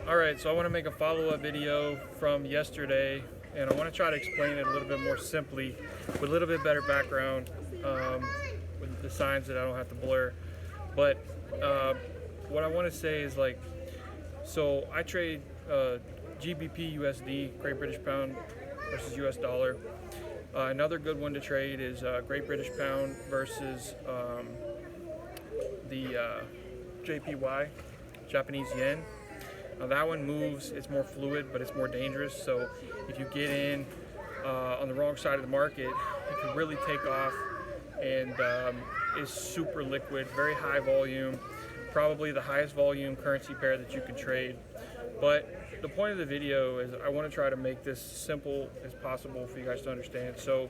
Alright, so I want to make a follow-up video from yesterday, and I want to try to explain it a little bit more simply with a little bit better background, with the signs that I don't have to blur. But what I want to say is, like, so I trade GBP USD, Great British Pound versus US dollar. Another good one to trade is Great British Pound versus the JPY, Japanese Yen. Now that one moves, it's more fluid, but it's more dangerous. So if you get in on the wrong side of the market, it can really take off, and is super liquid, very high volume, probably the highest volume currency pair that you can trade. But the point of the video is I want to try to make this simple as possible for you guys to understand. So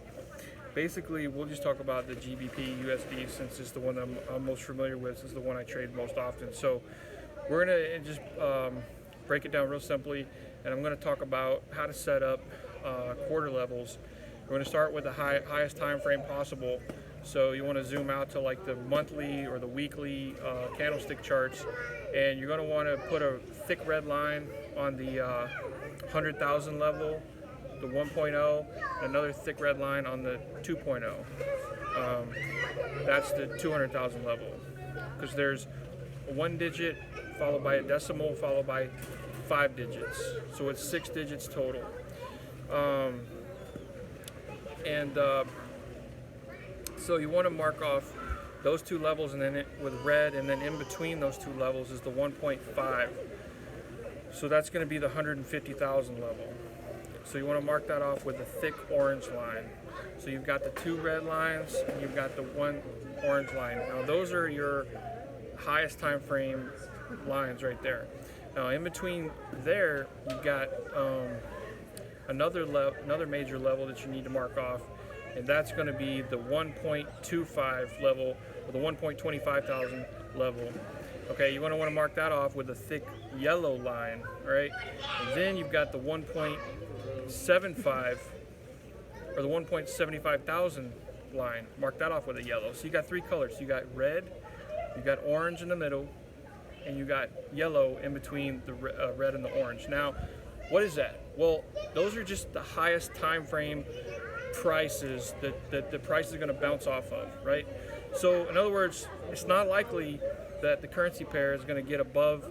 basically, we'll just talk about the GBP USD, since it's the one I'm most familiar with. This is the one I trade most often. So we're going to just break it down real simply, and I'm going to talk about how to set up quarter levels. We're going to start with the highest time frame possible. So you want to zoom out to like the monthly or the weekly candlestick charts, and you're going to want to put a thick red line on the 100,000 level, the 1.0, and another thick red line on the 2.0. That's the 200,000 level, because there's a 1 digit followed by a decimal followed by 5 digits, so it's 6 digits total. So you want to mark off those two levels, and then with red, and then in between those two levels is the 1.5. So that's going to be the 150,000 level. So you want to mark that off with a thick orange line. So you've got the two red lines, and you've got the one orange line. Now those are your highest time frame lines right there. Now in between there, you've got another major level that you need to mark off, and that's going to be the 1.25 level, or the 1.25 thousand level. Okay, you want to mark that off with a thick yellow line, all right? And then you've got the 1.75 or the 1.75 thousand line. Mark that off with a yellow. So you got three colors. You got red, you got orange in the middle, and you got yellow in between the red and the orange. Now, what is that? Well, those are just the highest time frame prices that the price is going to bounce off of, right? So in other words, it's not likely that the currency pair is going to get above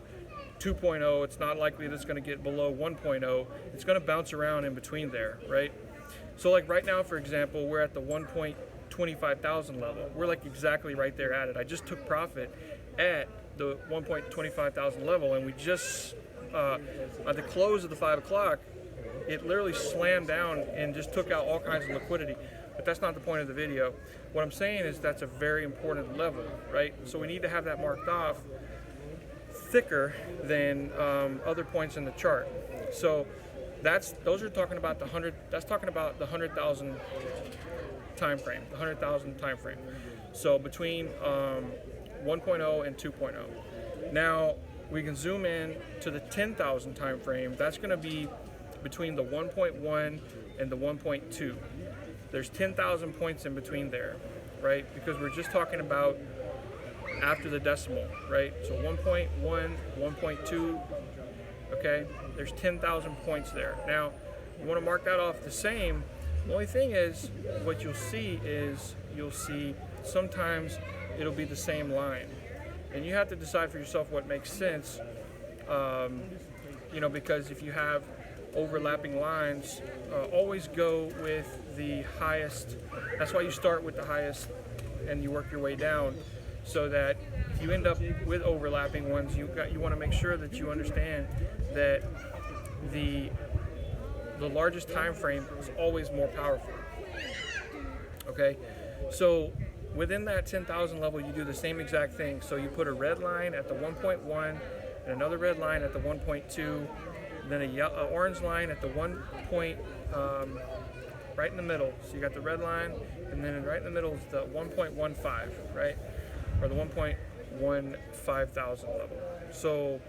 2.0. It's not likely that it's going to get below 1.0. It's going to bounce around in between there, right? So like right now, for example, we're at the 1.25 thousand level. We're like exactly right there at it. I just took profit at the 1.25 thousand level, and we just at the close of the 5 o'clock, it literally slammed down and just took out all kinds of liquidity. But that's not the point of the video. What I'm saying is that's a very important level, right? So we need to have that marked off thicker than other points in the chart. So those are talking about the 100. That's talking about the 100,000 time frame, the 100,000 time frame. So between 1.0 and 2.0. Now we can zoom in to the 10,000 time frame. That's going to be between the 1.1 and the 1.2. There's 10,000 points in between there, right? Because we're just talking about after the decimal, right? So 1.1, 1.2, okay? There's 10,000 points there. Now, you want to mark that off the same. The only thing is, what you'll see sometimes it'll be the same line. And you have to decide for yourself what makes sense, because if you have overlapping lines, always go with the highest. That's why you start with the highest and you work your way down, so that if you end up with overlapping ones, you want to make sure that you understand that the largest time frame is always more powerful. Okay, so within that 10,000 level, you do the same exact thing. So you put a red line at the 1.1 and another red line at the 1.2, then a orange line at the 1 point, right in the middle. So you got the red line, and then right in the middle is the 1.15, right? Or the 1.15 thousand level. So,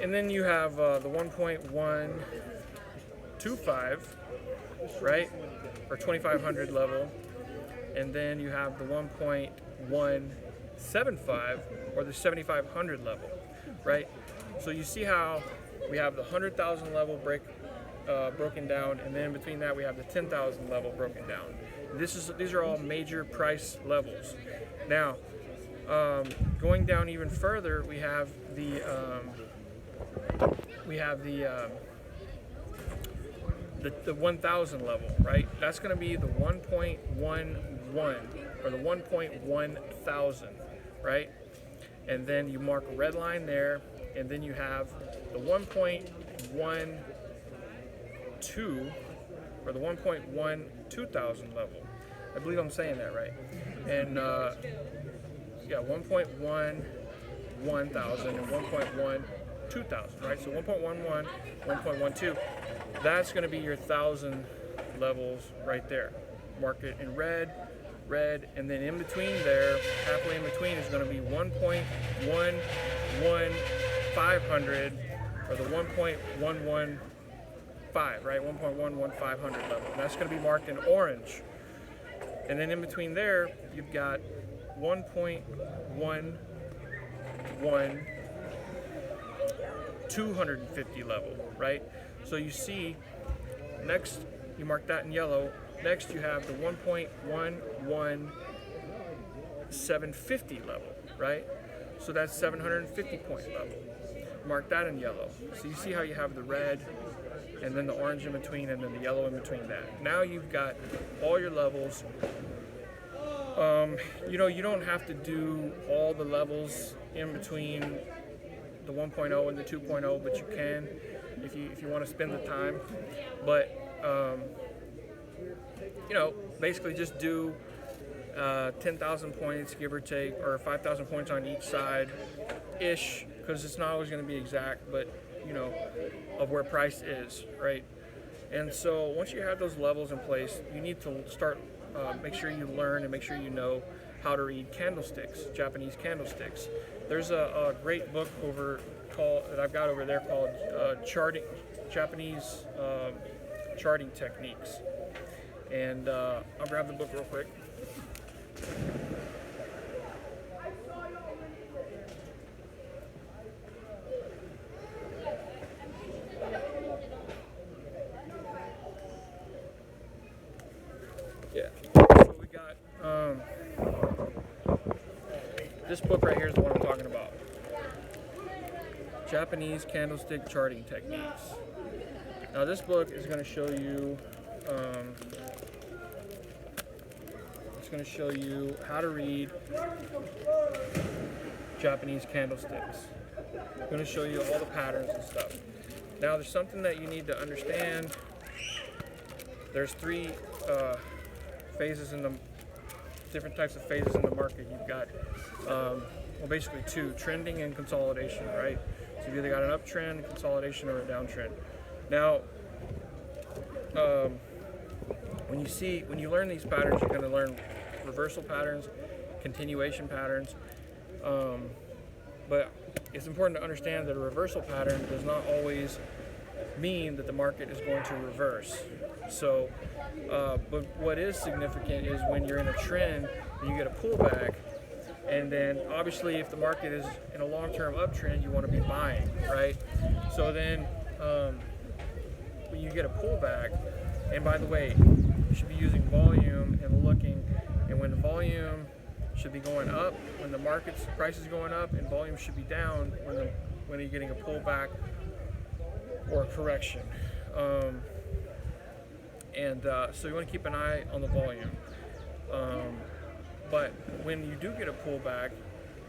and then you have the 1.125, right? Or 2,500 level. And then you have the 1.175 or the 7,500 level. right? So you see how we have the 100,000 level broken down, and then in between that we have the 10,000 level broken down. These are all major price levels. Now, going down even further, we have the 1,000 level, right? That's going to be the 1.11 or the 1.1 thousand, right? And then you mark a red line there, and then you have the 1.12 or the 1.12 thousand level. I believe I'm saying that right. And yeah, 1.11 thousand and 1.12 thousand, right? So 1.11, 1.12, that's going to be your 1,000 levels right there. Mark it in red, and then in between there, halfway in between is going to be 1.11500 or the 1.115, right? 1.11500 level. And that's going to be marked in orange. And then in between there, you've got 1.11 250 level, right? So you see, next you mark that in yellow. Next you have the 1.11 750 level, right? So that's 750 point level. Mark that in yellow. So you see how you have the red and then the orange in between and then the yellow in between that. Now you've got all your levels. You know, you don't have to do all the levels in between the 1.0 and the 2.0, but you can if you want to spend the time. But you know, basically just do 10,000 points, give or take, or 5,000 points on each side ish, because it's not always going to be exact, but you know, of where price is, right? And so once you have those levels in place, you need to start make sure you learn and make sure you know how to read candlesticks, Japanese candlesticks. There's a great book that I've got over there called Japanese charting techniques. And I'll grab the book real quick. Yeah. So we got this book right here is the one I'm talking about. Japanese candlestick charting techniques. Now this book is going to show you how to read Japanese candlesticks. It's going to show you all the patterns and stuff. Now there's something that you need to understand. There's three phases in the different types of phases in the market. You've got well, basically two: trending and consolidation, right? So you've either got an uptrend, consolidation, or a downtrend. Now, when you learn these patterns, you're going to learn reversal patterns, continuation patterns. But it's important to understand that a reversal pattern does not always mean that the market is going to reverse. So, but what is significant is when you're in a trend and you get a pullback, and then obviously if the market is in a long-term uptrend, you want to be buying, right? So then when you get a pullback, and by the way, you should be using volume and looking, and when the volume should be going up, when the market's price is going up, and volume should be down when you're getting a pullback or a correction. So you want to keep an eye on the volume. But when you do get a pullback,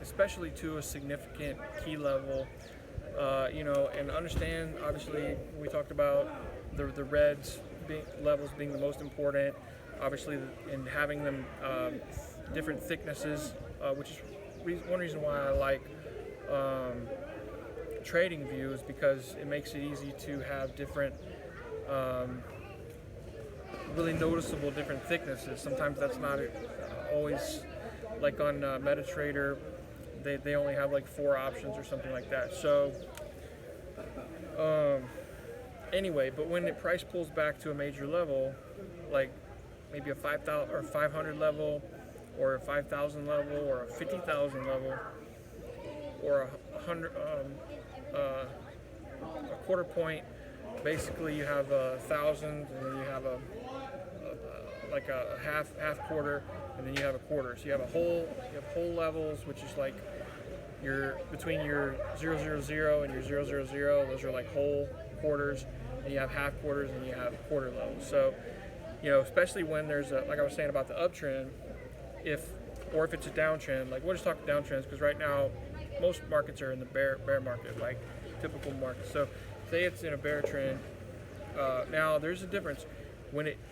especially to a significant key level, you know, and understand, obviously, we talked about the reds levels being the most important, obviously, and having them different thicknesses, which is one reason why I like trading views, because it makes it easy to have different really noticeable different thicknesses. Sometimes that's not always, like on MetaTrader, they only have like 4 options or something like that. So anyway, but when the price pulls back to a major level, like maybe a 5,000 or 500 level, or a 5,000 level, or a 50,000 level, or a quarter point. Basically, you have 1,000, and then you have like a half quarter, and then you have a quarter. So you have whole levels, which is like your between your 000 and your 000. Those are like whole quarters, and you have half quarters, and you have quarter levels. So, especially when there's like I was saying about the uptrend, if it's a downtrend, like we'll just talk downtrends, because right now most markets are in the bear market, like typical market. So say it's in a bear trend. Now there's a difference.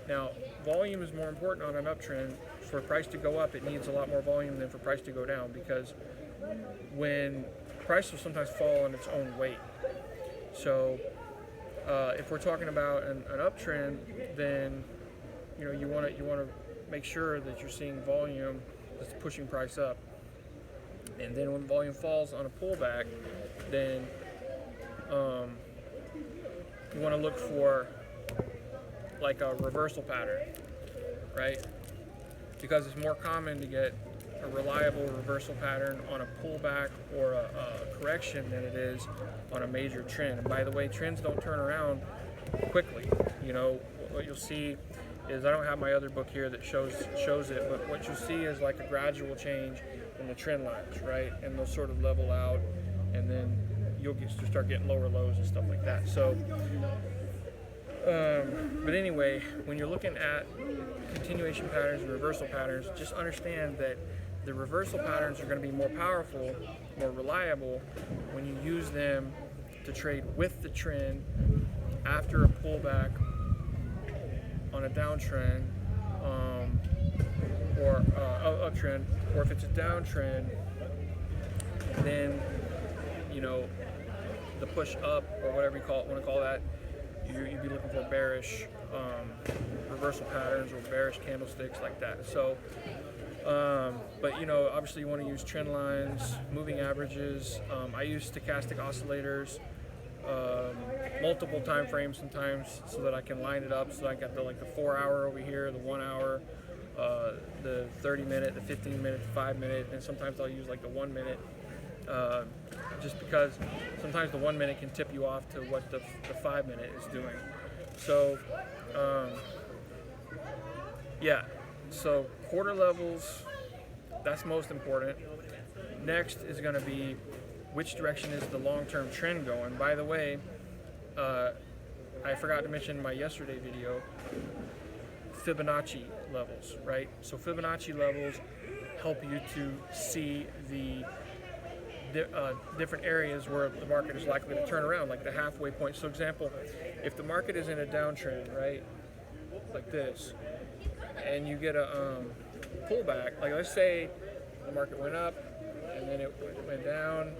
Now volume is more important on an uptrend. For price to go up, it needs a lot more volume than for price to go down, because when price will sometimes fall on its own weight. So if we're talking about an uptrend, then you want to make sure that you're seeing volume that's pushing price up. And then when volume falls on a pullback, then you want to look for like a reversal pattern, right? Because it's more common to get a reliable reversal pattern on a pullback or a correction than it is on a major trend. And by the way, trends don't turn around quickly. What you'll see is, I don't have my other book here that shows it, but what you'll see is like a gradual change in the trend lines, right? And they'll sort of level out, and then you'll start getting lower lows and stuff like that. So, but anyway, when you're looking at continuation patterns and reversal patterns, just understand that the reversal patterns are going to be more powerful, more reliable when you use them to trade with the trend after a pullback on a downtrend, or uptrend, or if it's a downtrend, then the push up, or whatever you want to call that, you'd be looking for bearish reversal patterns or bearish candlesticks like that. So, but obviously you want to use trend lines, moving averages. I use stochastic oscillators, multiple time frames sometimes, so that I can line it up. So I got the 4 hour over here, the 1 hour, the 30 minute, the 15 minute, the 5 minute, and sometimes I'll use like the 1 minute. Just because sometimes the 1 minute can tip you off to what the 5 minute is doing. So, yeah, so quarter levels, that's most important. Next is going to be, which direction is the long-term trend going? By the way, I forgot to mention in my yesterday video, Fibonacci levels, right? So Fibonacci levels help you to see the different areas where the market is likely to turn around, like the halfway point. So example, if the market is in a downtrend, right, like this, and you get a pullback, like let's say the market went up and then it went down,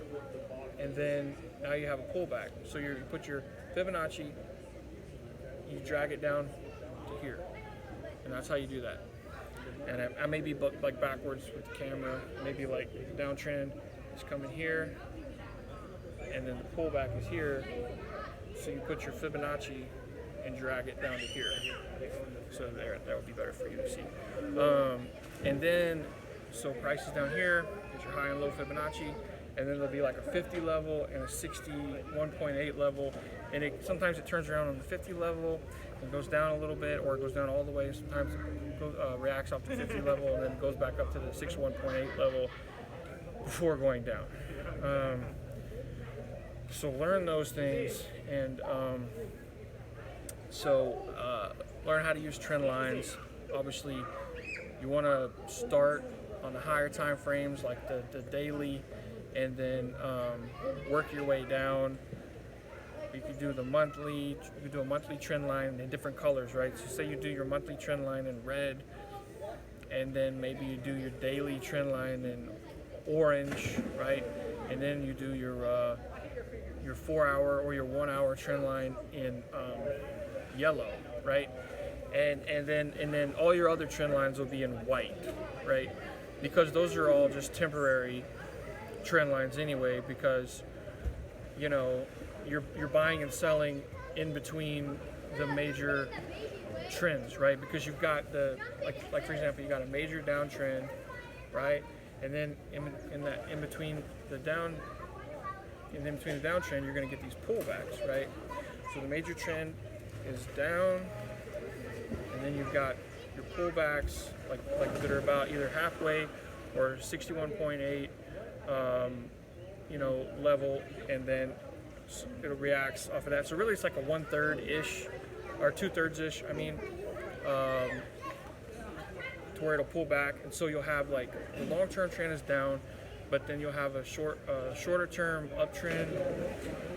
and then now you have a pullback. So you put your Fibonacci, you drag it down to here, and that's how you do that. And I may be like backwards with the camera, maybe like the downtrend is coming here, and then the pullback is here. So you put your Fibonacci and drag it down to here. So there, that would be better for you to see. And then, so price is down here, is your high and low Fibonacci, and then there'll be like a 50 level and a 61.8 level, and sometimes it turns around on the 50 level and goes down a little bit, or it goes down all the way. Sometimes it goes, reacts off the 50 level and then goes back up to the 61.8 level before going down. So learn those things, and learn how to use trend lines. Obviously, you want to start on the higher time frames, like the daily, and then work your way down. You could do the monthly. You could do a monthly trend line in different colors, right? So say you do your monthly trend line in red, and then maybe you do your daily trend line in orange, right? And then you do your 4 hour or your 1 hour trend line in yellow, right? And then all your other trend lines will be in white, right? Because those are all just temporary trend lines anyway, because you're buying and selling in between the major trends, right? Because you've got the like for example, you got a major downtrend, right? And then in between the and in between the downtrend, you're going to get these pullbacks, right? So the major trend is down, and then you've got your pullbacks like that are about either halfway or 61.8, level, and then it reacts off of that. So really, it's like a 1/3 ish or 2/3 ish. To where it'll pull back, and so you'll have like the long-term trend is down, but then you'll have a shorter-term uptrend.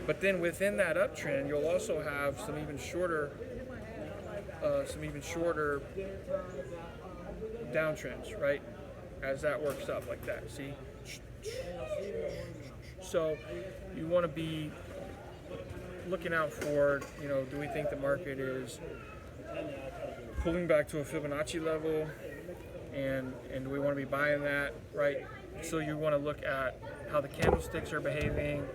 But then within that uptrend, you'll also have some even shorter downtrends, right? As that works up like that, see? So you want to be looking out for, do we think the market is pulling back to a Fibonacci level, and do we want to be buying that, right? So you want to look at how the candlesticks are behaving,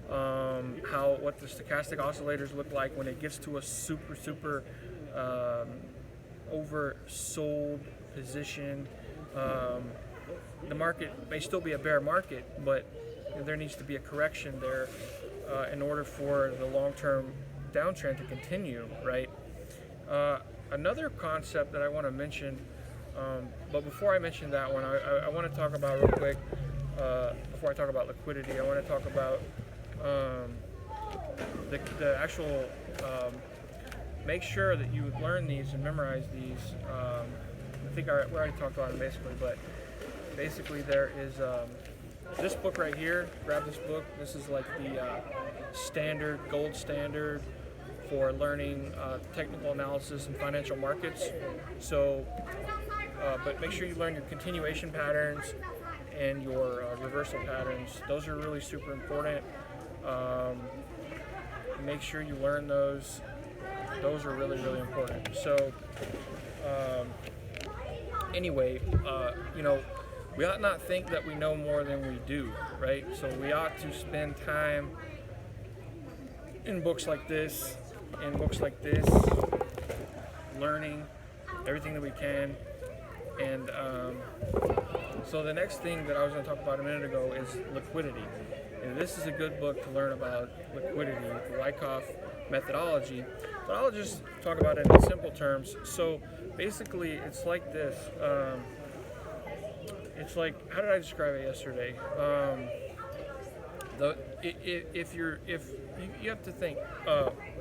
what the stochastic oscillators look like when it gets to a super oversold position. The market may still be a bear market, but there needs to be a correction there in order for the long-term downtrend to continue, right? Another concept that I want to mention, but before I mention that one, I want to talk about real quick, before I talk about liquidity, I want to talk about the actual, make sure that you learn these and memorize these. I think we already talked about it basically, but basically there is this book right here. Grab this book. This is like the gold standard for learning technical analysis and financial markets. So, but make sure you learn your continuation patterns and your reversal patterns. Those are really super important. Make sure you learn those. Those are really, really important. So, anyway, we ought not think that we know more than we do, right? So we ought to spend time in books like this, learning everything that we can. And so the next thing that I was going to talk about a minute ago is liquidity. And this is a good book to learn about liquidity, the Wyckoff methodology. But I'll just talk about it in simple terms. So basically, it's like this. It's like, how did I describe it yesterday? If you have to think,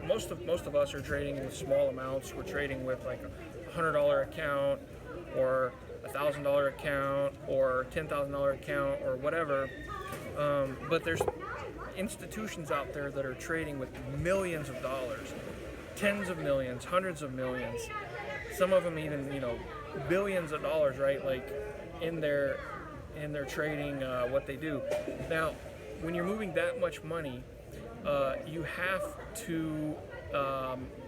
most of us are trading in small amounts. We're trading with like a $100 account, or $1,000 account, or $10,000 account, or whatever. But there's institutions out there that are trading with millions of dollars, tens of millions, hundreds of millions. Some of them even, billions of dollars, right? Like in their trading, what they do. Now, when you're moving that much money, you have to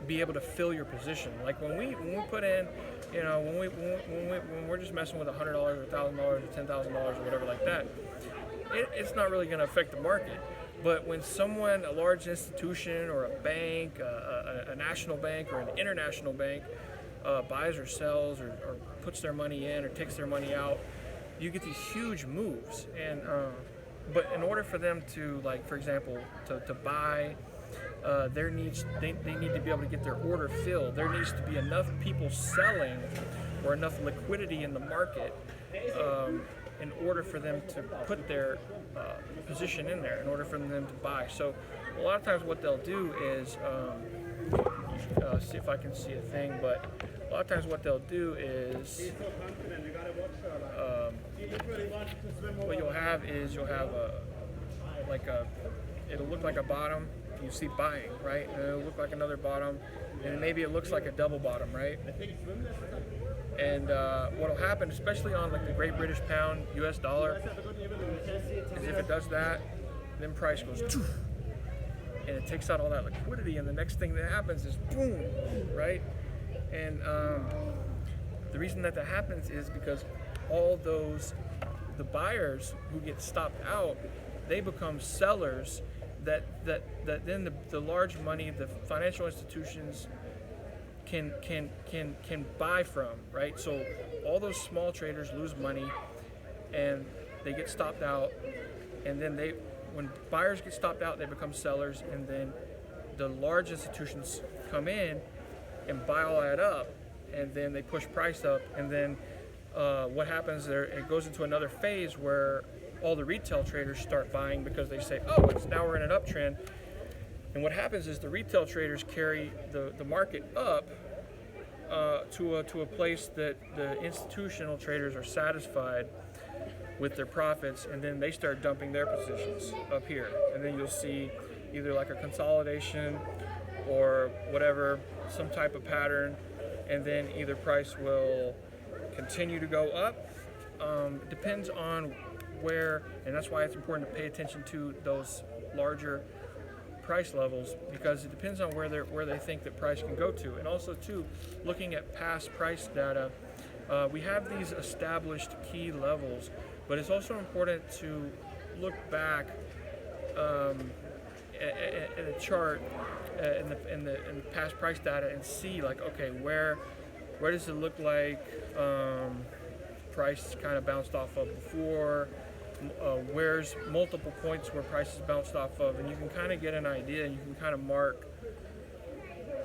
be able to fill your position. Like when we put in, when we're just messing with $100 or $1,000 or $10,000 or whatever like that, it's not really going to affect the market. But when someone, a large institution or a bank, a national bank or an international bank, buys or sells or puts their money in or takes their money out, you get these huge moves. And but in order for them to, like, for example, to buy, they need to be able to get their order filled. There needs to be enough people selling or enough liquidity in the market in order for them to put their position in there, in order for them to buy. So a lot of times what they'll do is, see if I can see a thing, but a lot of times what they'll do is, what you'll have is it'll look like a bottom. You see buying, right? And it'll look like another bottom, and maybe it looks like a double bottom, right? And what'll happen, especially on like the Great British Pound, US dollar, is if it does that, then price goes, and it takes out all that liquidity, and the next thing that happens is boom, right? And the reason that happens is because all the buyers who get stopped out, they become sellers that then the large money, the financial institutions can buy from, right? So all those small traders lose money and they get stopped out, and then when buyers get stopped out, they become sellers, and then the large institutions come in and buy all that up, and then they push price up, and then what happens there, it goes into another phase where all the retail traders start buying because they say, oh, now we're in an uptrend. And what happens is the retail traders carry the market up to a place that the institutional traders are satisfied with their profits, and then they start dumping their positions up here. And then you'll see either like a consolidation or whatever, some type of pattern, and then either price will continue to go up. It depends on where, and that's why it's important to pay attention to those larger price levels, because it depends on where they think that price can go to. And also too, looking at past price data, we have these established key levels, but it's also important to look back at a chart in the past price data and see, like, okay, where does it look like price kind of bounced off of before, where's multiple points where prices bounced off of, and you can kind of get an idea, and you can kind of mark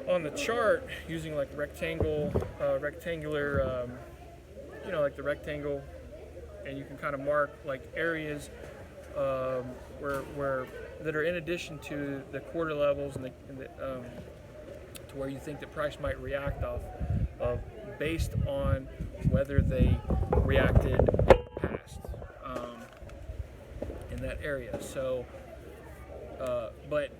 on the chart using like rectangular, like the rectangle, and you can kind of mark like areas where that are in addition to the quarter levels and to where you think the price might react off of based on whether they reacted in the past in that area. So, but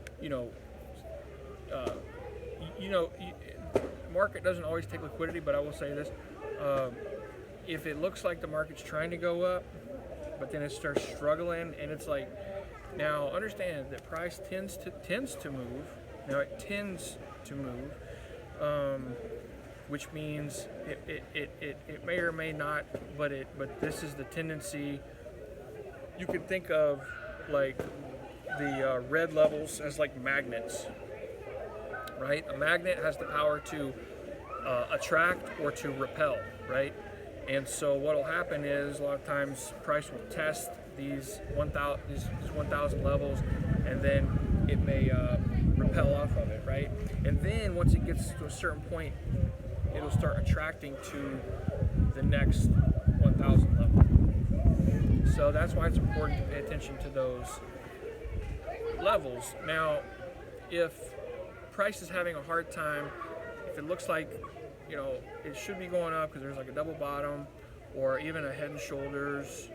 market doesn't always take liquidity, but I will say this: if it looks like the market's trying to go up, but then it starts struggling, and it's like, now understand that price tends to move. Now it tends to move, which means it may or may not, but this is the tendency. You could think of like the red levels as like magnets, right? A magnet has the power to attract or to repel, right? And so what will happen is a lot of times price will test these 1,000 levels, and then it may repel off of it, right? And then once it gets to a certain point, it'll start attracting to the next 1,000 level. So that's why it's important to pay attention to those levels. Now, if price is having a hard time, if it looks like it should be going up because there's like a double bottom or even a head and shoulders,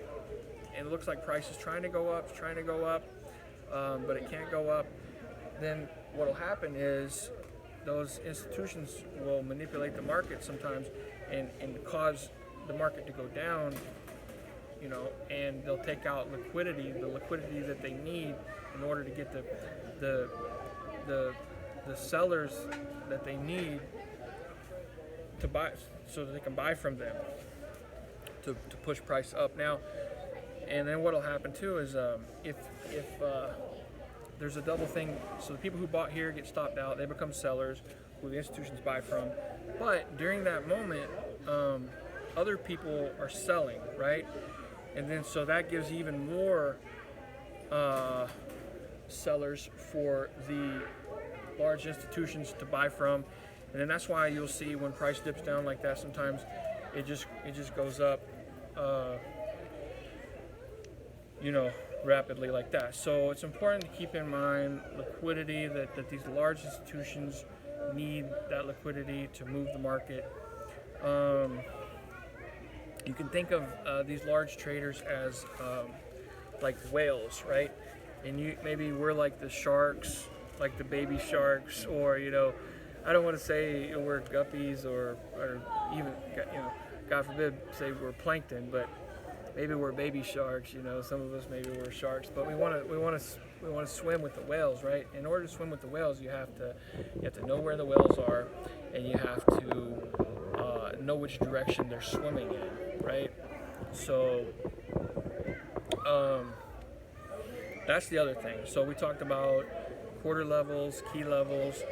and it looks like price is trying to go up, but it can't go up, then what will happen is those institutions will manipulate the market sometimes and cause the market to go down, and they'll take out the liquidity that they need in order to get the sellers that they need to buy, so that they can buy from them to push price up. Now, and then what will happen too is if there's a double thing, so the people who bought here get stopped out, they become sellers who the institutions buy from. But during that moment, other people are selling, right? And then so that gives even more sellers for the large institutions to buy from. And then that's why you'll see when price dips down like that, sometimes it just goes up, rapidly like that. So it's important to keep in mind liquidity, that these large institutions need that liquidity to move the market. You can think of these large traders as like whales, right? And maybe we're like the sharks, like the baby sharks, or I don't want to say we're guppies or even God forbid say we're plankton, but maybe we're baby sharks. Some of us maybe we're sharks, but we want to swim with the whales, right? In order to swim with the whales, you have to know where the whales are, and you have to know which direction they're swimming in, right? So that's the other thing. So we talked about quarter levels, key levels,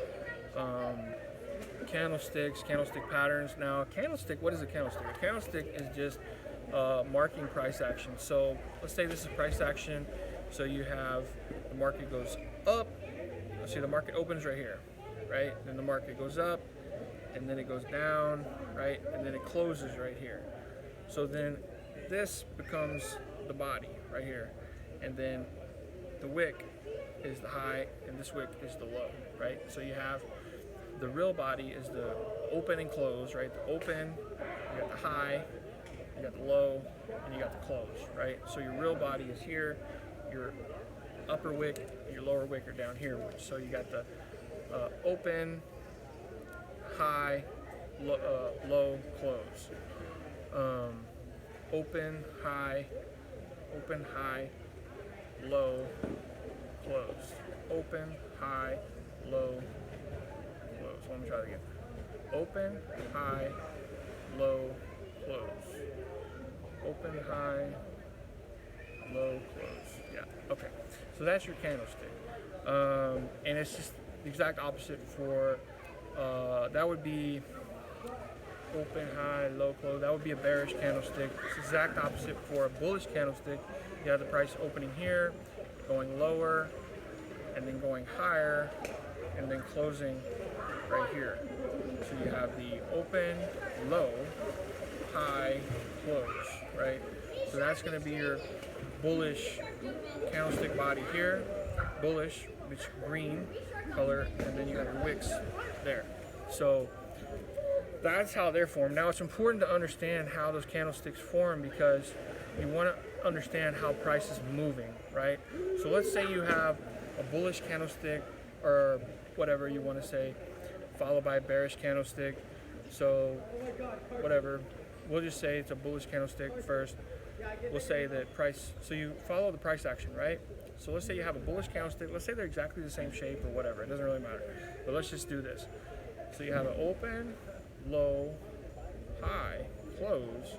candlesticks, candlestick patterns. Now, a candlestick, what is a candlestick? A candlestick is just marking price action. So let's say this is price action, So you have the market goes up. See, the market opens right here, right? Then the market goes up, and then it goes down, right? And then it closes right here. So then this becomes the body right here, and then the wick is the high, and this wick is the low, right? So you have the real body is the open and close, right? The open, you got the high, you got the low, and you got the close, right? So your real body is here, your upper wick, and your lower wick are down here. So you got the open, high, low, close. Open, high, low, close. Open, high, low, close. Let me try that again. Open, high, low, close. Open, high, low, close. Yeah, okay. So that's your candlestick. And it's just the exact opposite for, that would be open, high, low, close. That would be a bearish candlestick. It's the exact opposite for a bullish candlestick. You have the price opening here, going lower, and then going higher, and then closing right here. So you have the open, low, high, close, right? So that's going to be your bullish candlestick body here, bullish, which is green color, and then you have your wicks there. So that's how they're formed. Now it's important to understand how those candlesticks form, because you want to understand how price is moving, right? So let's say you have a bullish candlestick, or whatever you want to say, followed by a bearish candlestick. So whatever, we'll just say it's a bullish candlestick first. We'll say that price, so you follow the price action, right? So let's say you have a bullish candlestick. Let's say they're exactly the same shape or whatever. It doesn't really matter. But let's just do this. So you have an open, low, high, close.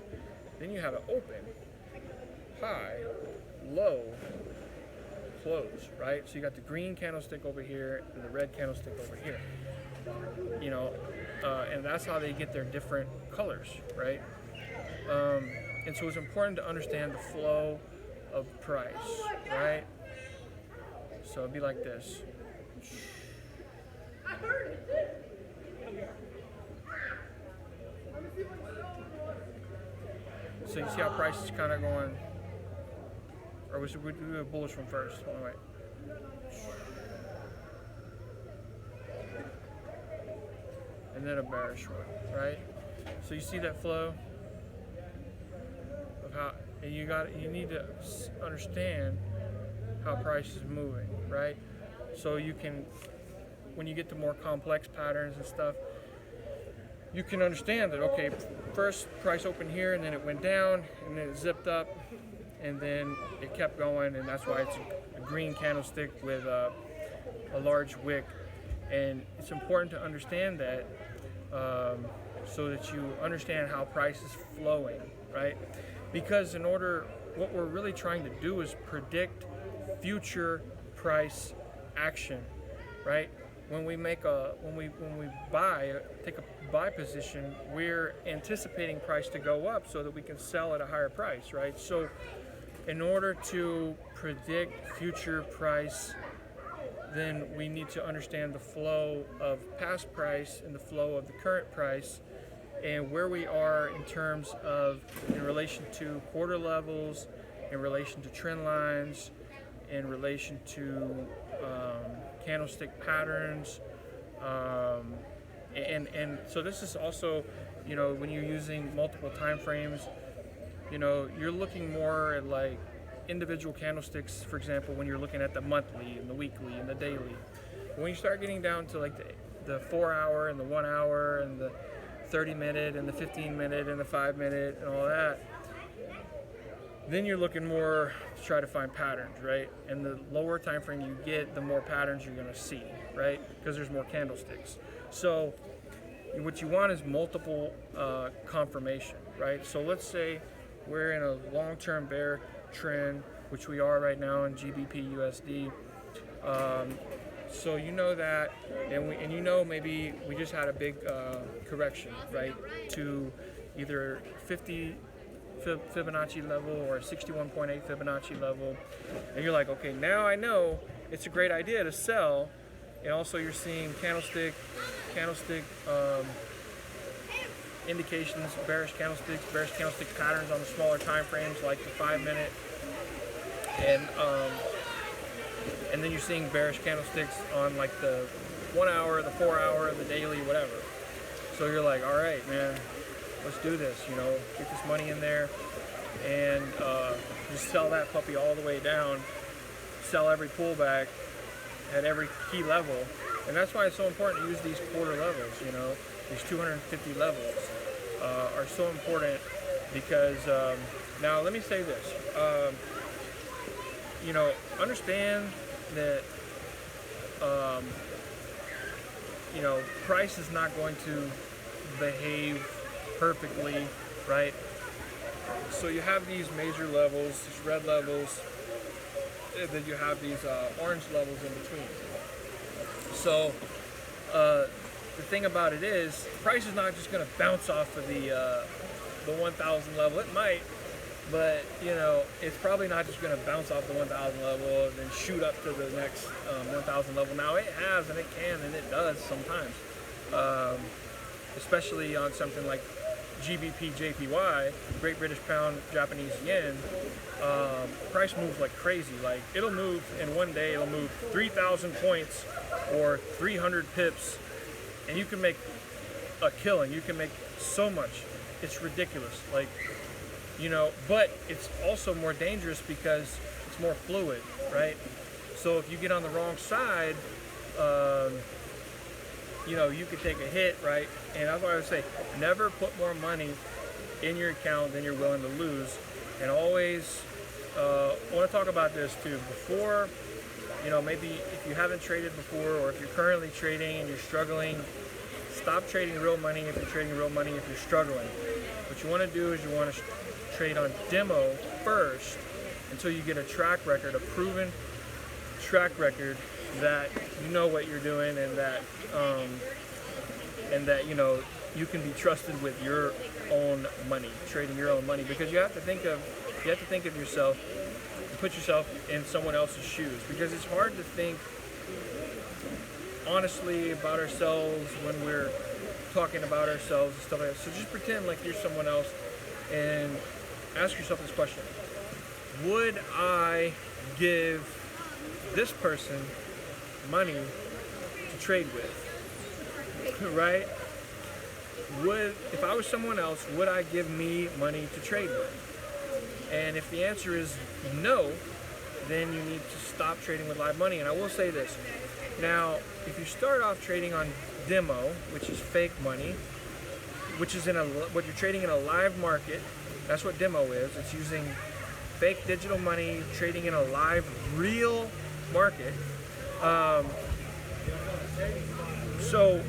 Then you have an open, high, low, close, right? So you got the green candlestick over here and the red candlestick over here. You know, and that's how they get their different colors, right? And so it's important to understand the flow of price, right? So it'd be like this. So you see how price is kind of going, or we do a bullish one first. Hold on, wait. And then a bearish one, right? So you see that flow of how, and you need to understand how price is moving, right? So you can, when you get to more complex patterns and stuff, you can understand that, okay, first price opened here and then it went down and then it zipped up and then it kept going, and that's why it's a green candlestick with a large wick. And it's important to understand that so that you understand how price is flowing, right? Because what we're really trying to do is predict future price action, right? When we take a buy position, we're anticipating price to go up so that we can sell at a higher price, right? So in order to predict future price, then we need to understand the flow of past price and the flow of the current price, and where we are in terms of, in relation to quarter levels, in relation to trend lines, in relation to candlestick patterns, and so this is also, you know, when you're using multiple time frames, you know, you're looking more at like individual candlesticks. For example, when you're looking at the monthly and the weekly and the daily, when you start getting down to like the 4 hour and the 1 hour and the 30-minute and the 15-minute and the 5-minute and all that, then you're looking more to try to find patterns, right? And the lower time frame you get, the more patterns you're going to see, right? Because there's more candlesticks. So what you want is multiple confirmation, right? So let's say we're in a long-term bear trend, which we are right now in GBP USD. So you know that, and you know maybe we just had a big correction, right, to either 50 Fibonacci level or a 61.8 Fibonacci level, and you're like, okay, now I know it's a great idea to sell. And also you're seeing candlestick indications, bearish candlestick patterns on the smaller time frames, like the 5-minute, and then you're seeing bearish candlesticks on like the 1 hour, the 4 hour, the daily, whatever. So you're like, all right, man, let's do this. You know, get this money in there and just sell that puppy all the way down. Sell every pullback at every key level, and that's why it's so important to use these quarter levels. You know, these 250 levels are so important because now let me say this. You know, understand that you know, price is not going to behave perfectly, right? So you have these major levels, these red levels, and then you have these orange levels in between. So the thing about it is, price is not just going to bounce off of the 1,000 level. It might, but you know, it's probably not just going to bounce off the 1,000 level and then shoot up to the next 1,000 level. Now it has, and it can, and it does sometimes, especially on something like GBP JPY, Great British Pound Japanese Yen. Price moves like crazy. Like, it'll move in one day, it'll move 3,000 points or 300 pips, and you can make a killing. You can make so much. It's ridiculous. Like, you know, but it's also more dangerous because it's more fluid, right? So if you get on the wrong side, you know, you could take a hit, right? And that's why I would say, never put more money in your account than you're willing to lose. And always, I want to talk about this too. Before, you know, maybe if you haven't traded before, or if you're currently trading and you're struggling, stop trading real money if you're trading real money if you're struggling. What you want to do is you want to trade on demo first until you get a track record, a proven track record that you know what you're doing, and that you know you can be trusted with your own money, trading your own money, because you have to think of yourself and put yourself in someone else's shoes, because it's hard to think honestly about ourselves when we're talking about ourselves and stuff like that. So just pretend like you're someone else and ask yourself this question: would I give this person money to trade with? Right? If I was someone else, would I give me money to trade with? And if the answer is no, then you need to stop trading with live money. And I will say this. Now, if you start off trading on demo, which is fake money, which is what you're trading in a live market, that's what demo is. It's using fake digital money, trading in a live, real market. So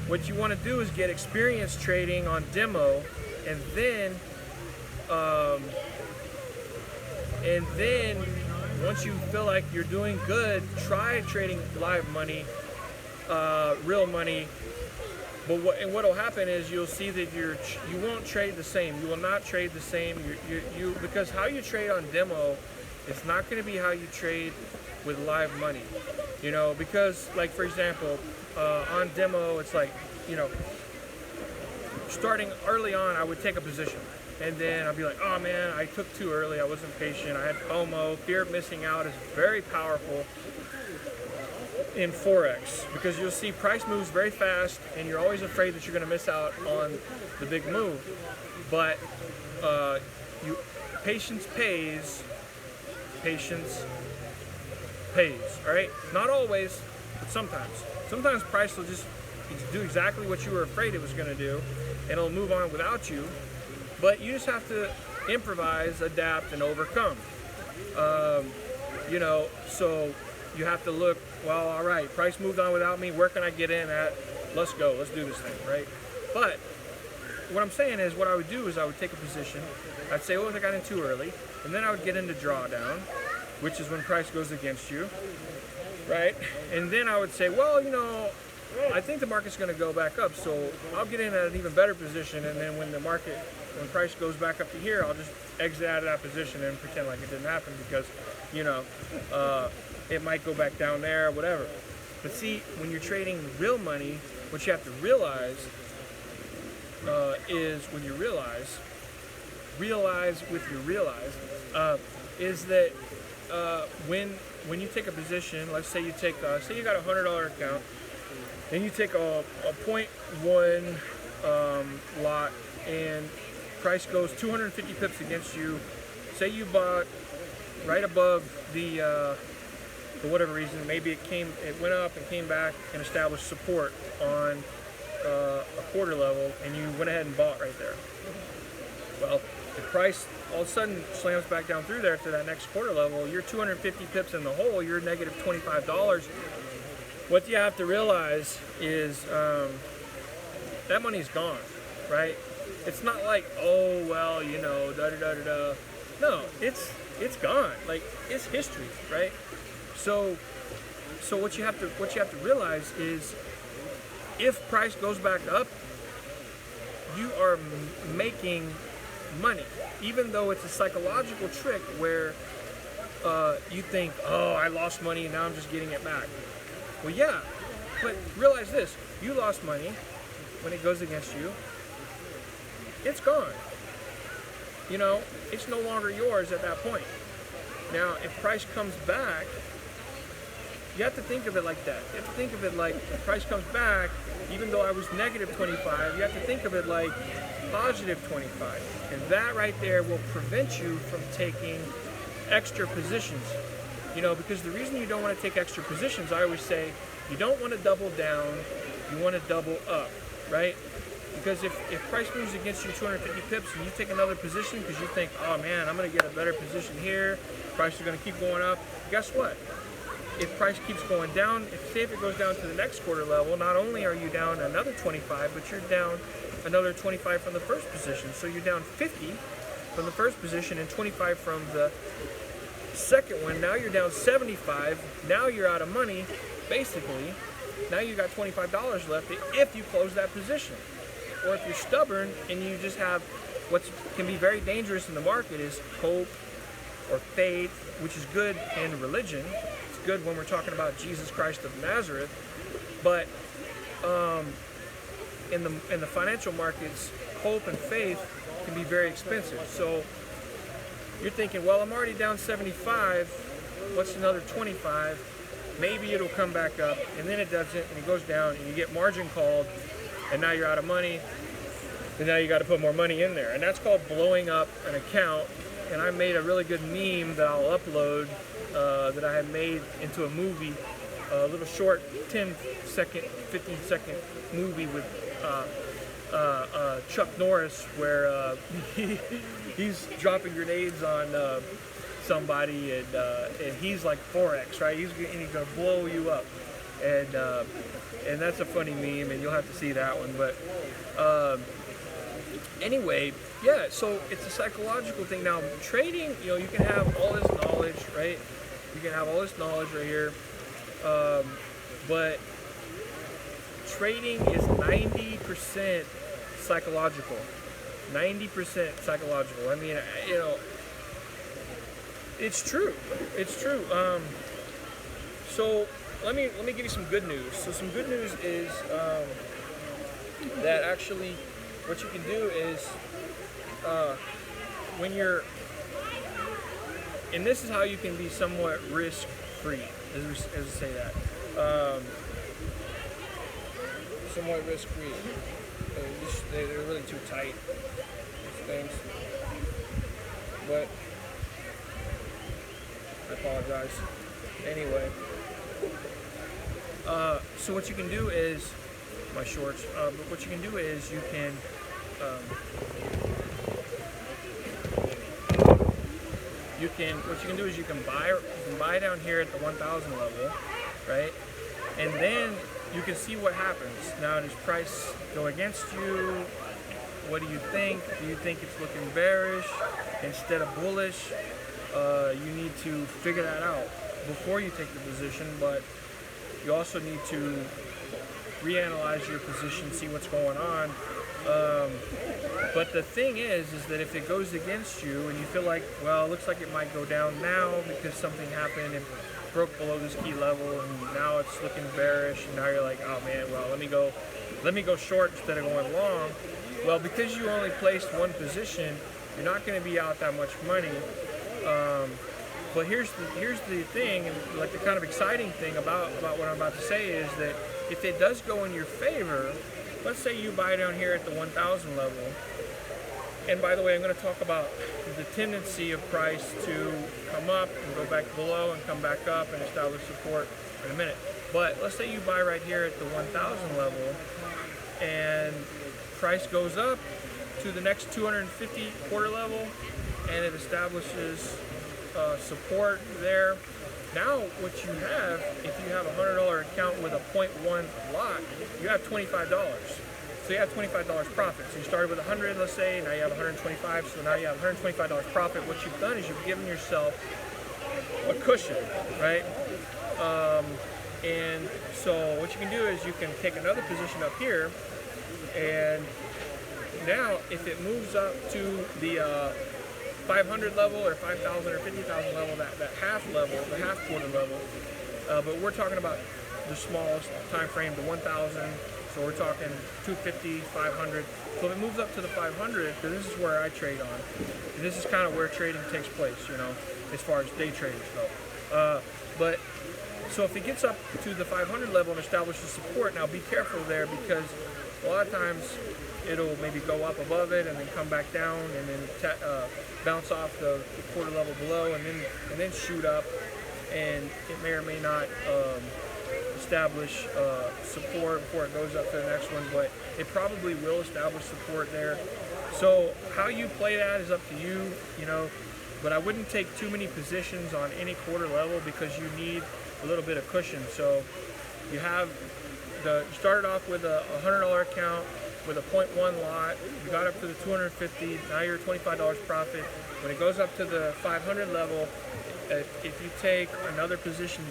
what you want to do is get experience trading on demo, and then once you feel like you're doing good, try trading live money, real money. But what'll happen is you'll see that you won't trade the same. You will not trade the same. Because how you trade on demo, it's not going to be how you trade with live money. You know, because like for example, on demo, it's like, you know, starting early on, I would take a position, and then I'd be like, oh man, I took too early. I wasn't patient. I had FOMO. Fear of missing out is very powerful in Forex, because you'll see price moves very fast and you're always afraid that you're going to miss out on the big move. But patience pays. Patience pays, all right? Not always, but sometimes. Sometimes price will just do exactly what you were afraid it was going to do, and it'll move on without you. But you just have to improvise, adapt, and overcome. You know, so you have to look, well, all right, price moved on without me. Where can I get in at? Let's go. Let's do this thing, right? But what I'm saying is, what I would do is I would take a position. I'd say, oh, I got in too early. And then I would get into drawdown, which is when price goes against you, right? And then I would say, well, you know, I think the market's going to go back up, so I'll get in at an even better position, and then when price goes back up to here, I'll just exit out of that position and pretend like it didn't happen, because, you know, it might go back down there, whatever. But see, when you're trading real money, what you have to realize is when you realize is that when you take a position, let's say you take say you got a $100 account, and you take a 0.1 lot, and price goes 250 pips against you. Say you bought right above the for whatever reason, maybe it went up and came back and established support on a quarter level, and you went ahead and bought right there. Well, the price all of a sudden slams back down through there to that next quarter level. You're 250 pips in the hole. You're negative $25. What you have to realize is that money's gone, right? It's not like, oh well, you know, da da da da da. No, it's gone. Like, it's history, right? So what you have to realize is, if price goes back up, you are making money, even though it's a psychological trick where you think, oh, I lost money, now I'm just getting it back. Well, yeah, but realize this: you lost money when it goes against you. It's gone. You know, it's no longer yours at that point. Now, if price comes back, you have to think of it like that. You have to think of it like, if price comes back, even though I was negative 25, you have to think of it like positive 25. And that right there will prevent you from taking extra positions. You know, because the reason you don't want to take extra positions, I always say, you don't want to double down, you want to double up, right? Because if price moves against you 250 pips and you take another position because you think, oh man, I'm going to get a better position here, price is going to keep going up, guess what? If price keeps going down, say if it goes down to the next quarter level, not only are you down another 25, but you're down another 25 from the first position. So you're down 50 from the first position and 25 from the second one. Now you're down 75. Now you're out of money, basically. Now you got $25 left if you close that position. Or if you're stubborn and you just have what can be very dangerous in the market is hope or faith, which is good in religion. It's good when we're talking about Jesus Christ of Nazareth. But in the financial markets, hope and faith can be very expensive. So you're thinking, well, I'm already down 75. What's another 25? Maybe it'll come back up, and then it doesn't, and it goes down, and you get margin called, and now you're out of money, and now you got to put more money in there. And that's called blowing up an account. And I made a really good meme that I'll upload that I had made into a movie, a little short 10-second, 15-second movie with Chuck Norris, where he's dropping grenades on somebody, and he's like Forex, right? He's gonna blow you up, and that's a funny meme, and you'll have to see that one. But anyway, yeah. So it's a psychological thing. Now trading, you know, you can have all this knowledge, right? You can have all this knowledge right here, but trading is 90% psychological. 90% psychological. I mean, you know, it's true. It's true. So let me give you some good news. So some good news is that actually what you can do is when you're, and this is how you can be somewhat risk-free, as we say that. Somewhat risk-free. They're really too tight, these things. But I apologize. Anyway, so what you can do is, my shorts, but what you can do is you can what you can do is you can buy down here at the 1,000 level, right? And then you can see what happens. Now, does price go against you? What do you think? Do you think it's looking bearish instead of bullish? You need to figure that out before you take the position, but you also need to reanalyze your position, see what's going on. But the thing is that if it goes against you and you feel like, well, it looks like it might go down now because something happened and broke below this key level, and now it's looking bearish, and now you're like, oh man, well, let me go short instead of going long. Well, because you only placed one position, you're not going to be out that much money. But here's the thing, and like the kind of exciting thing about what I'm about to say is that if it does go in your favor, let's say you buy down here at the 1,000 level. And by the way, I'm going to talk about the tendency of price to come up and go back below and come back up and establish support in a minute. But let's say you buy right here at the 1,000 level and price goes up to the next 250 quarter level and it establishes support there. Now what you have, if you have a $100 account with a 0.1 lot, you have $25. So you have $25 profit. So you started with 100, let's say, now you have 125, so now you have $125 profit. What you've done is you've given yourself a cushion, right? And so what you can do is you can take another position up here, and now if it moves up to the 500 level or 5,000 or 50,000 level, that half level, the half quarter level, but we're talking about the smallest time frame, the 1,000. So we're talking 250, 500. So if it moves up to the 500, because this is where I trade on. And this is kind of where trading takes place, you know, as far as day traders go. But so if it gets up to the 500 level and establishes support, now be careful there, because a lot of times it'll maybe go up above it and then come back down and then bounce off the quarter level below and then shoot up, and it may or may not establish support before it goes up to the next one, but it probably will establish support there. So how you play that is up to you, you know, but I wouldn't take too many positions on any quarter level because you need a little bit of cushion. So you have you started off with a $100 account with a 0.1 lot, you got up to the 250, now you're $25 profit. When it goes up to the 500 level, if you take another position,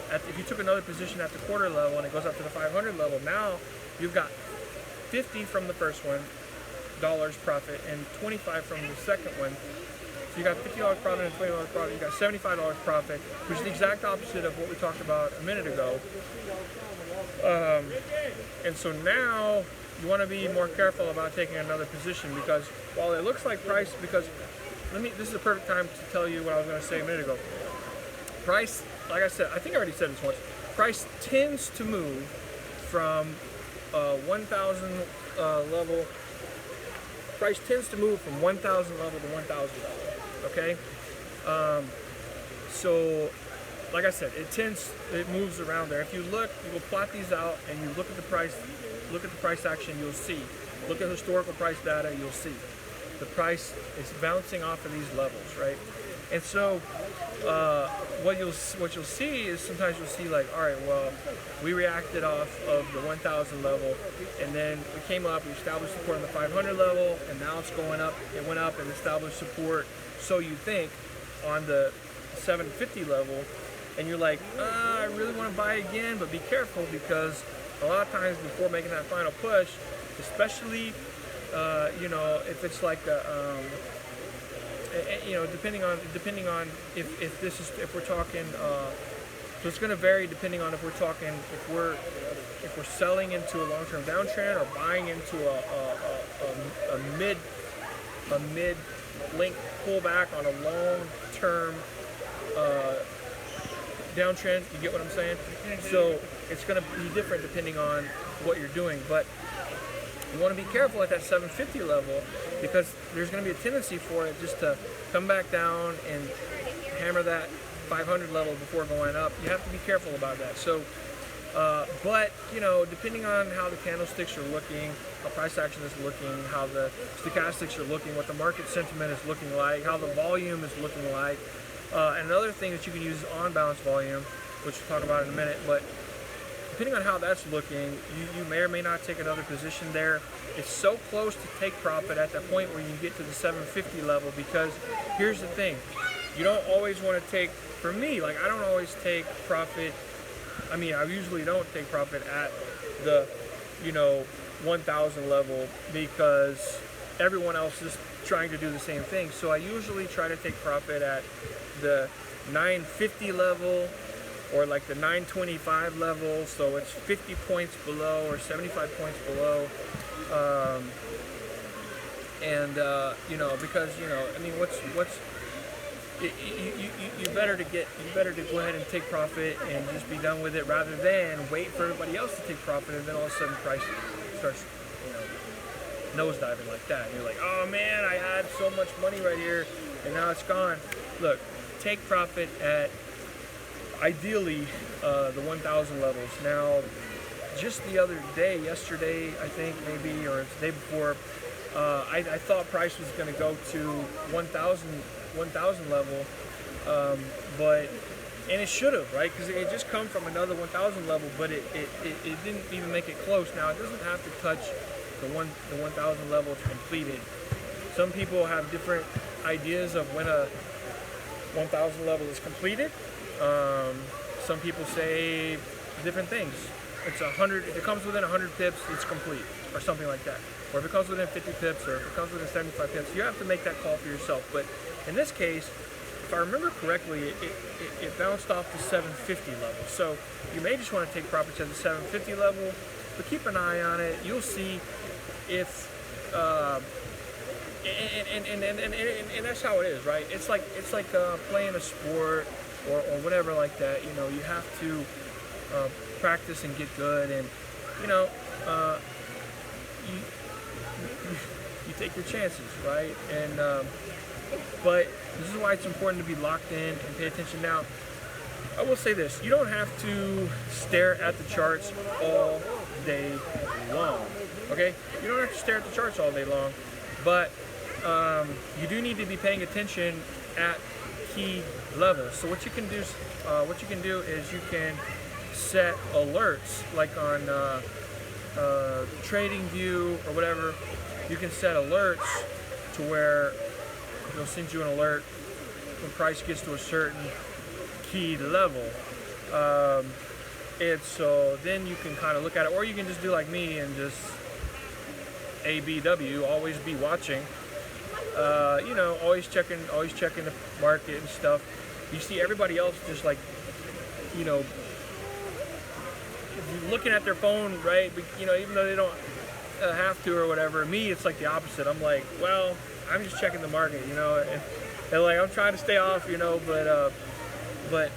if you took another position at the quarter level and it goes up to the 500 level, now you've got 50 from the first one, dollars profit, and 25 from the second one. So you got $50 profit and $20 profit. You got $75 profit, which is the exact opposite of what we talked about a minute ago. And so now you want to be more careful about taking another position, because while it looks like price, this is the perfect time to tell you what I was going to say a minute ago. Price, like I said, I think I already said this once, price tends to move from 1,000 level. Price tends to move from 1,000 level to 1,000 level. Okay, so like I said, it moves around there. If you look, you will plot these out, and you look at the price action, you'll see. Look at historical price data, you'll see the price is bouncing off of these levels, right? And so what you'll see is sometimes you'll see like, all right, well, we reacted off of the 1,000 level, and then we came up, we established support on the 500 level, and now it's going up. It went up and established support, so you think, on the 750 level, and you're like, I really want to buy again, but be careful, because a lot of times before making that final push, especially you know, if it's like you know, depending on if we're talking, so it's going to vary depending on if we're selling into a long-term downtrend or buying into a mid-length pullback on a long-term downtrend. You get what I'm saying? So it's going to be different depending on what you're doing, but you want to be careful at that 750 level, because there's going to be a tendency for it just to come back down and hammer that 500 level before going up. You have to be careful about that. So, but you know, depending on how the candlesticks are looking, how price action is looking, how the stochastics are looking, what the market sentiment is looking like, how the volume is looking like, and another thing that you can use is on-balance volume, which we'll talk about in a minute. But depending on how that's looking, you may or may not take another position there. It's so close to take profit at that point where you get to the 750 level, because here's the thing. You don't always want to take, for me, like I don't always take profit I mean, I usually don't take profit at the, 1,000 level because everyone else is trying to do the same thing. So I usually try to take profit at the 950 level or like the 925 level. So it's 50 points below or 75 points below. Because I mean, you better to go ahead and take profit and just be done with it rather than wait for everybody else to take profit and then all of a sudden price starts nosediving like that. And you're like, oh man, I had so much money right here and now it's gone. Look, take profit at ideally the 1,000 levels. Now, just the other day, yesterday I think maybe, or the day before, I thought price was going to go to 1,000 level, and it should have, right? Because it just come from another 1,000 level, but it didn't even make it close. Now it doesn't have to touch the 1,000 level to complete it. Some people have different ideas of when a 1,000 level is completed. Some people say different things. It's 100. If it comes within 100 pips, it's complete, or something like that. Or if it comes within 50 pips, or if it comes within 75 pips, you have to make that call for yourself. But in this case, if I remember correctly, it bounced off the 750 level. So you may just want to take profits at the 750 level, but keep an eye on it. You'll see if and that's how it is, right? It's like playing a sport or whatever like that. You have to practice and get good, and you take your chances, right? And but this is why it's important to be locked in and pay attention. Now, I will say this: you don't have to stare at the charts all day long. Okay, you don't have to stare at the charts all day long, but you do need to be paying attention at key levels. So what you can do is you can set alerts, like on TradingView or whatever. You can set alerts to where it'll send you an alert when price gets to a certain key level. And so then you can kind of look at it, or you can just do like me and just ABW, always be watching. Always checking the market and stuff. You see everybody else just like, looking at their phone, right? But, even though they don't have to or whatever. Me, it's like the opposite. I'm like, well, I'm just checking the market, and like I'm trying to stay off, but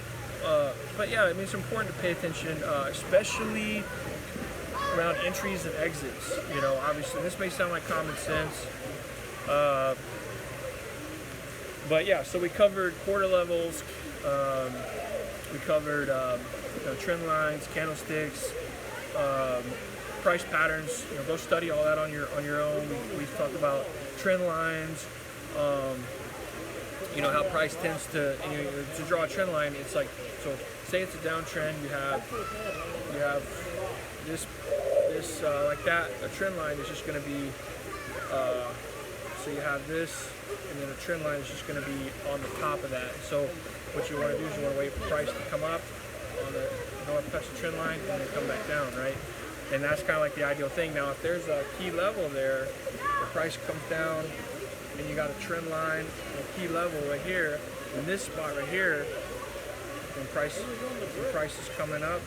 yeah, I mean, it's important to pay attention, especially around entries and exits. Obviously, this may sound like common sense, but yeah. So we covered quarter levels. We covered trend lines, candlesticks, price patterns. Go study all that on your own. We've talked about trend lines. How price tends to draw a trend line. It's like, so say it's a downtrend. You have this like that. A trend line is just going to be so you have this, and then a trend line is just going to be on the top of that. So what you want to do is you want to wait for price to come up on the touch the trend line and then come back down, right? And that's kind of like the ideal thing. Now, if there's a key level there, the price comes down, and you got a trend line, a key level right here, in this spot right here, when price is coming up,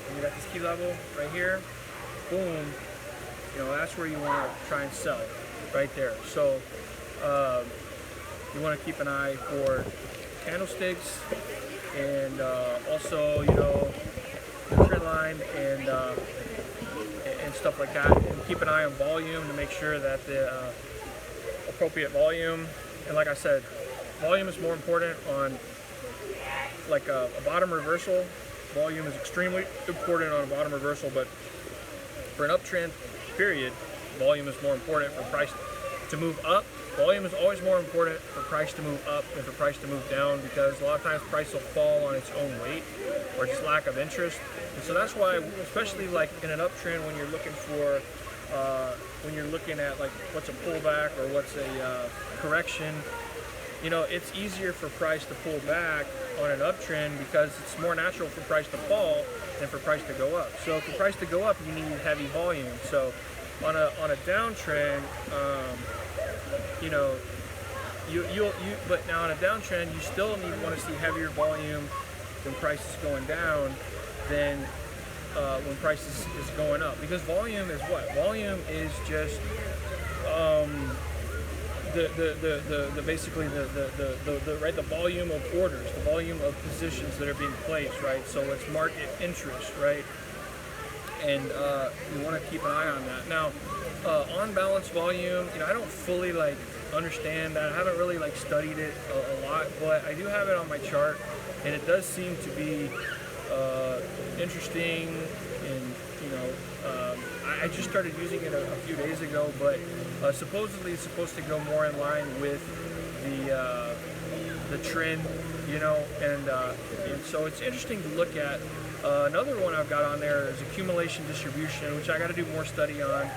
and you got this key level right here, boom, that's where you want to try and sell, right there. So you want to keep an eye for candlesticks, and also the trend line and stuff like that, and keep an eye on volume to make sure that the appropriate volume. And like I said, volume is more important on like a bottom reversal. Volume is extremely important on a bottom reversal, but for an uptrend period, volume is more important. For price to move up, volume is always more important for price to move up than for price to move down, because a lot of times price will fall on its own weight or just lack of interest. And so that's why, especially like in an uptrend, when you're looking for when you're looking at like what's a pullback or what's a correction, you know, it's easier for price to pull back on an uptrend because it's more natural for price to fall than for price to go up. So for price to go up, you need heavy volume. So on a downtrend, you know, but now on a downtrend, you still want to see heavier volume when price is going down than when price is going up, because volume is what? Volume is just basically the volume of orders, the volume of positions that are being placed, right? So it's market interest, right? And you want to keep an eye on that. Now, on balance volume, you know, I don't fully like understand that. I haven't really like studied it a lot, but I do have it on my chart, and it does seem to be interesting. And you know, I just started using it a few days ago, but supposedly it's supposed to go more in line with the trend, you know, and so it's interesting to look at. Another one I've got on there is accumulation distribution, which I got to do more study on.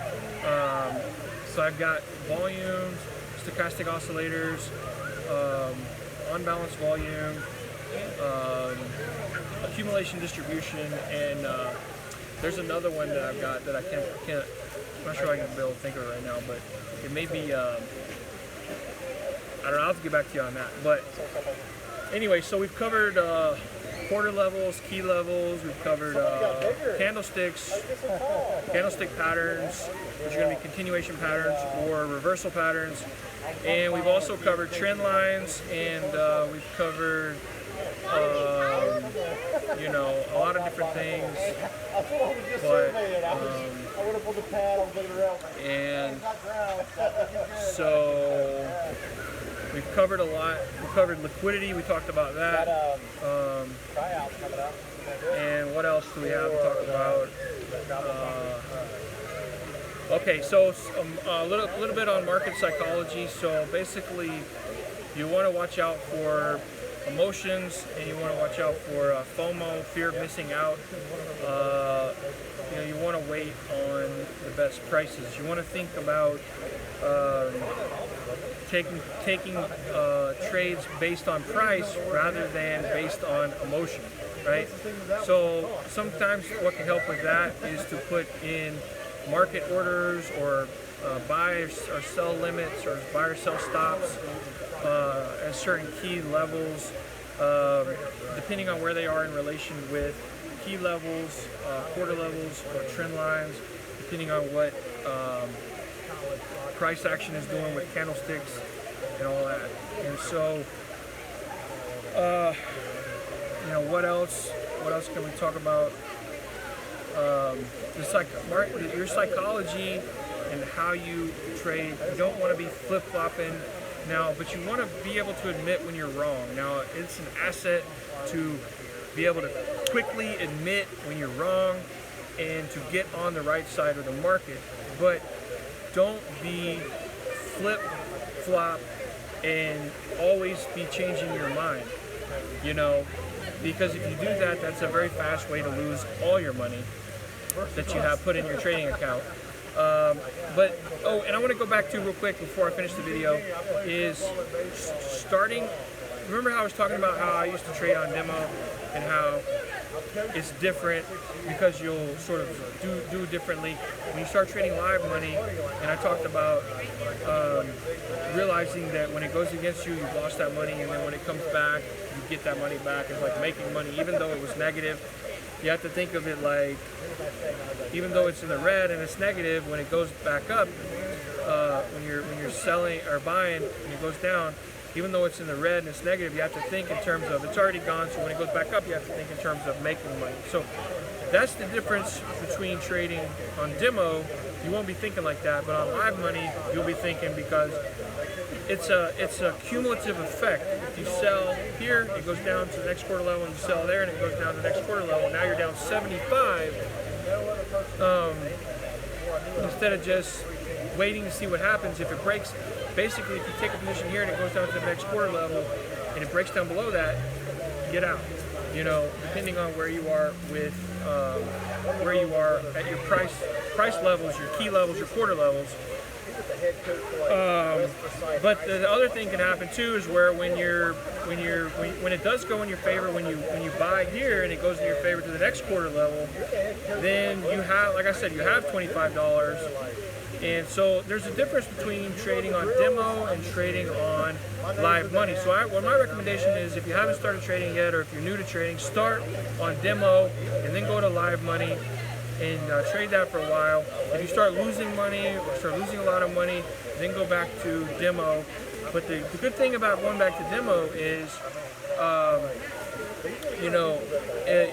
So I've got volumes, stochastic oscillators, unbalanced volume, accumulation distribution, and there's another one that I've got that I can't I'm not sure I can be able to think of it right now, but it may be, I don't know, I'll have to get back to you on that. But anyway, so we've covered quarter levels, key levels, we've covered candlesticks, candlestick patterns, which are going to be continuation patterns or reversal patterns, and we've also covered trend lines, and we've covered you know, a lot of different things, but and so we've covered a lot. We covered liquidity, we talked about that, and what else do we have to talk about? Okay, so a little bit on market psychology. So basically, you want to watch out for emotions, and you want to watch out for FOMO, fear of missing out. You know, you want to wait on the best prices. You want to think about taking trades based on price rather than based on emotion, right? So sometimes what can help with that is to put in market orders or buy or sell limits or buy or sell stops at certain key levels, depending on where they are in relation with key levels, quarter levels, or trend lines, depending on what price action is doing with candlesticks and all that. And so, you know, what else can we talk about? Your psychology and how you trade. You don't want to be flip-flopping now, but you want to be able to admit when you're wrong. Now, it's an asset to be able to quickly admit when you're wrong and to get on the right side of the market, but don't be flip-flop and always be changing your mind, you know, because if you do that, that's a very fast way to lose all your money that you have put in your trading account. But, oh, and I want to go back to real quick before I finish the video, is starting, remember how I was talking about how I used to trade on demo and how it's different because you'll sort of do differently when you start trading live money. And I talked about realizing that when it goes against you, you've lost that money, and then when it comes back, you get that money back. It's like making money, even though it was negative. You have to think of it like, even though it's in the red and it's negative, when it goes back up, when you're selling or buying and it goes down, even though it's in the red and it's negative, you have to think in terms of it's already gone. So when it goes back up, you have to think in terms of making money. So that's the difference between trading on demo. You won't be thinking like that, but on live money, you'll be thinking, because it's a cumulative effect. If you sell here, it goes down to the next quarter level, and you sell there, and it goes down to the next quarter level. Now you're down 75. Instead of just waiting to see what happens. If it breaks, basically, if you take a position here and it goes down to the next quarter level, and it breaks down below that, get out. You know, depending on where you are with where you are at your price levels, your key levels, your quarter levels. But the other thing can happen too is where when it does go in your favor, when you buy here and it goes in your favor to the next quarter level, then you have, like I said, you have $25. And so there's a difference between trading on demo and trading on live money. So what my recommendation is, if you haven't started trading yet, or if you're new to trading, start on demo and then go to live money and trade that for a while. If you start losing money or start losing a lot of money, then go back to demo. But the good thing about going back to demo is,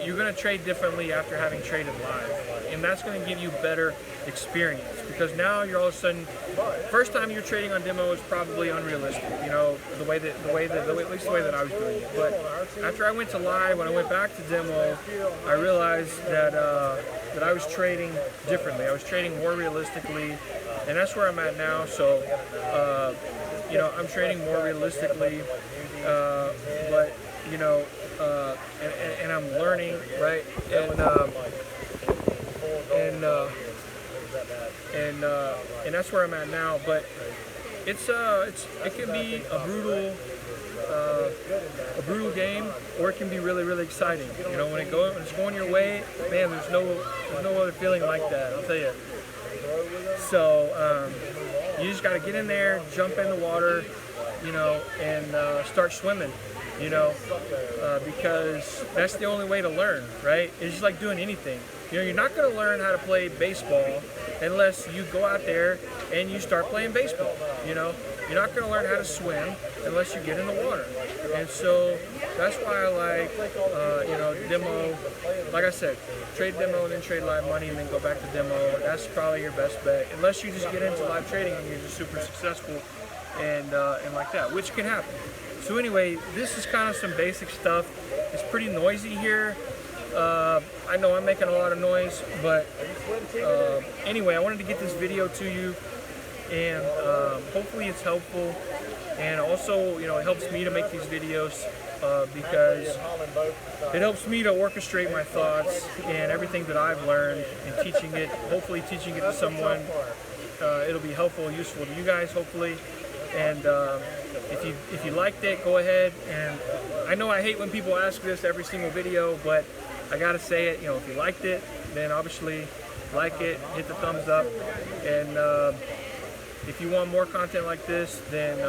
you're going to trade differently after having traded live, and that's going to give you better experience, because now you're all of a sudden, first time you're trading on demo is probably unrealistic, the way that at least the way that I was doing it. But after I went to live, when I went back to demo, I realized that I was trading differently. I was trading more realistically, and that's where I'm at now. So I'm trading more realistically, but and I'm learning, right? And that's where I'm at now. But it can be a brutal game, or it can be really, really exciting. When it's going your way, man, there's no other feeling like that, I'll tell you. So you just got to get in there, jump in the water, and start swimming. Because that's the only way to learn, right? It's just like doing anything. You're not going to learn how to play baseball unless you go out there and you start playing baseball. You're not going to learn how to swim unless you get in the water. And so that's why I like, demo. Like I said, trade demo and then trade live money and then go back to demo. That's probably your best bet, unless you just get into live trading and you're just super successful and like that, which can happen. So anyway, this is kind of some basic stuff. It's pretty noisy here. I know I'm making a lot of noise, but anyway, I wanted to get this video to you, and hopefully it's helpful. And also, it helps me to make these videos because it helps me to orchestrate my thoughts and everything that I've learned, and hopefully teaching it to someone. It'll be helpful and useful to you guys, hopefully. And if you liked it, go ahead. And I know I hate when people ask this every single video, but I gotta say it. If you liked it, then obviously like it, hit the thumbs up, and if you want more content like this, then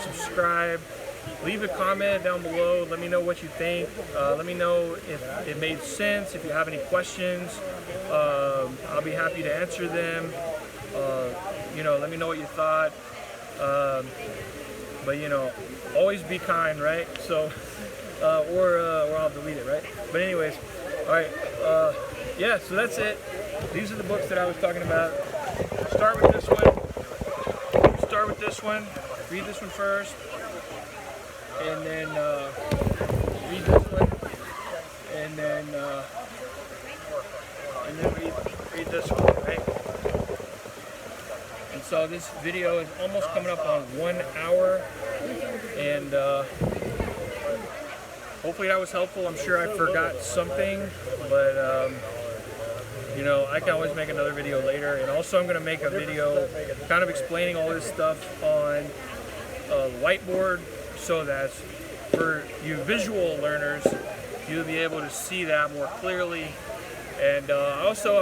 subscribe. Leave a comment down below. Let me know what you think. Let me know if it made sense. If you have any questions, I'll be happy to answer them. Let me know what you thought. But always be kind, right? So, or I'll delete it, right? But anyways, all right. Yeah. So that's it. These are the books that I was talking about. Start with this one. Read this one first, and then read this one, and then read this one, right? And so this video is almost coming up on 1 hour, and hopefully that was helpful. I'm sure I forgot something, but I can always make another video later. And also I'm going to make a video kind of explaining all this stuff on a whiteboard, so that for you visual learners, you'll be able to see that more clearly. And also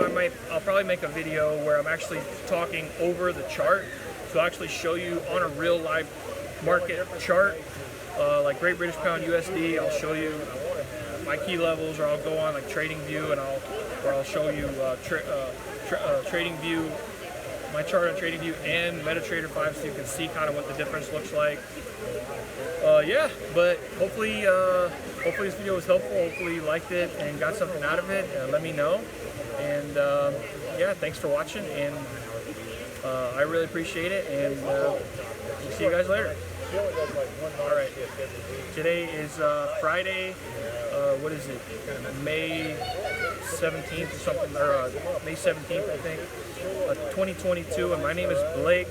I'll probably make a video where I'm actually talking over the chart, so I'll actually show you on a real live market chart, like Great British Pound USD. I'll show you my key levels, or I'll go on like Trading View, and I'll show you Trading View, my chart on Trading View and MetaTrader 5, so you can see kind of what the difference looks like. Yeah, but hopefully this video was helpful. Hopefully you liked it and got something out of it. Let me know. And yeah, thanks for watching, and I really appreciate it, and we'll see you guys later. Alright, today is Friday, what is it, May 17th or something, or May 17th I think, 2022, and my name is Blake,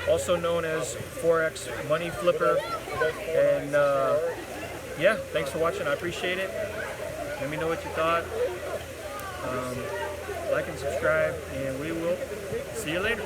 also known as Forex Money Flipper. And yeah, thanks for watching. I appreciate it. Let me know what you thought. like and subscribe, and we will see you later.